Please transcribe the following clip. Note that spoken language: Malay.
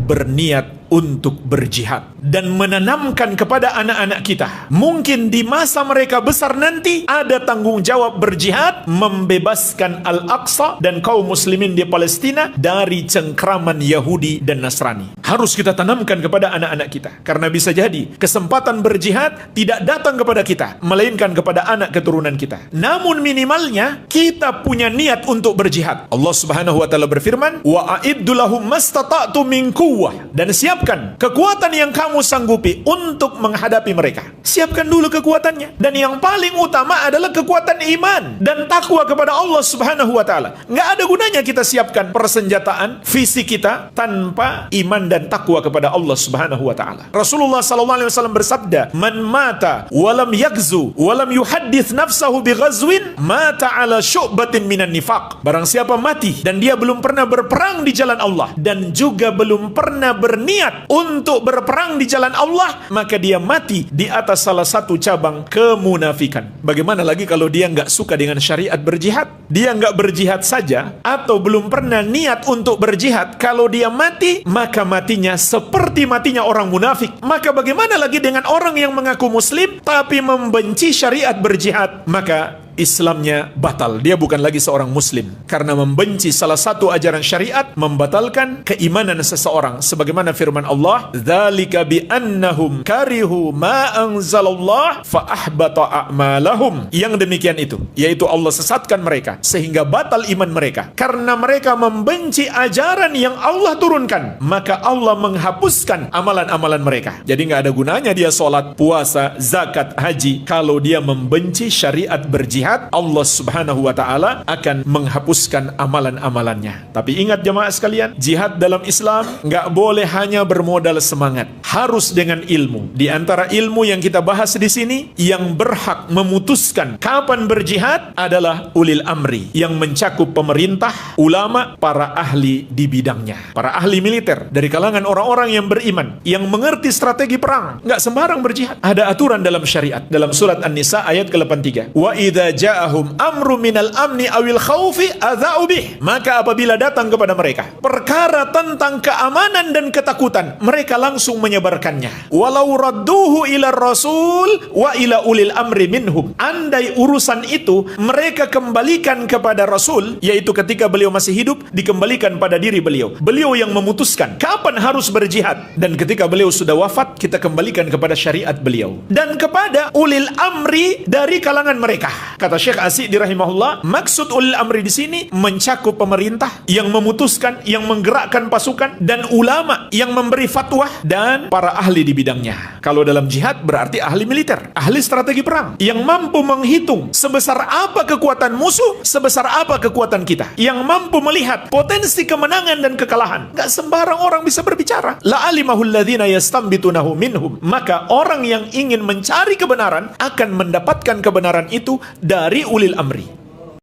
berniat untuk berjihad dan menanamkan kepada anak-anak kita, mungkin di masa mereka besar nanti ada tanggung jawab berjihad membebaskan Al-Aqsa dan kaum muslimin di Palestina dari cengkraman Yahudi dan Nasrani. Harus kita tanamkan kepada anak-anak kita, karena bisa jadi kesempatan berjihad tidak datang kepada kita, melainkan kepada anak keturunan kita. Namun minimalnya kita punya niat untuk berjihad. Allah Subhanahu wa taala berfirman, "Wa a'iddu lahum mastata'tu min quwwah." Dan siapkan kekuatan yang kamu sanggupi untuk menghadapi mereka. Siapkan dulu kekuatannya. Dan yang paling utama adalah kekuatan iman dan takwa kepada Allah Subhanahu wa taala. Nggak ada gunanya kita siapkan persenjataan fisik kita tanpa iman dan takwa kepada Allah Subhanahu wa taala. Rasulullah sallallahu alaihi wasallam bersabda, "Man mata wa lam yaghzu wa lam yuhaddits nafsahu bighazwin, mata ala syu'batin minan nifaq." Barang siapa mati dan dia belum pernah berperang di jalan Allah dan juga belum pernah berniat untuk berperang di jalan Allah, maka dia mati di atas salah satu cabang kemunafikan. Bagaimana lagi kalau dia nggak suka dengan syariat berjihad? Dia nggak berjihad saja atau belum pernah niat untuk berjihad, kalau dia mati, maka matinya seperti matinya orang munafik. Maka bagaimana lagi dengan orang yang mengaku muslim tapi membenci syariat berjihad? Maka Islamnya batal, dia bukan lagi seorang muslim, karena membenci salah satu ajaran syariat membatalkan keimanan seseorang, sebagaimana firman Allah, "Dzalika bi annahum karihu ma anzalallah fa ahbata a'malahum." Yang demikian itu, yaitu Allah sesatkan mereka sehingga batal iman mereka, karena mereka membenci ajaran yang Allah turunkan, maka Allah menghapuskan amalan-amalan mereka. Jadi nggak ada gunanya dia sholat, puasa, zakat, haji kalau dia membenci syariat berjihad. Allah Subhanahu wa taala akan menghapuskan amalan-amalannya. Tapi ingat jemaah sekalian, jihad dalam Islam nggak boleh hanya bermodal semangat, harus dengan ilmu. Di antara ilmu yang kita bahas di sini, yang berhak memutuskan kapan berjihad adalah ulil amri, yang mencakup pemerintah, ulama, para ahli di bidangnya, para ahli militer dari kalangan orang-orang yang beriman, yang mengerti strategi perang. Nggak sembarang berjihad. Ada aturan dalam syariat. Dalam surat An-Nisa ayat ke-83, "Wa idza ja'ahum amru minal amni awil khaufi adza'u bih." Maka apabila datang kepada mereka perkara tentang keamanan dan ketakutan, mereka langsung menyebarkannya. Walau radduhu ila rasul wa ila ulil amri minhum. Andai urusan itu mereka kembalikan kepada Rasul, yaitu ketika beliau masih hidup, dikembalikan pada diri beliau. Beliau yang memutuskan kapan harus berjihad, dan ketika beliau sudah wafat, kita kembalikan kepada syariat beliau dan kepada ulil amri dari kalangan mereka. Kata Syekh As-Sa'di rahimahullah, maksud ulil amri di sini mencakup pemerintah yang memutuskan, yang menggerakkan pasukan, dan ulama yang memberi fatwa, dan para ahli di bidangnya. Kalau dalam jihad berarti ahli militer, ahli strategi perang, yang mampu menghitung sebesar apa kekuatan musuh, sebesar apa kekuatan kita, yang mampu melihat potensi kemenangan dan kekalahan. Gak sembarang orang bisa berbicara. La'alimahul ladzina yastambitunahu minhum. Maka orang yang ingin mencari kebenaran akan mendapatkan kebenaran itu dari ulil amri.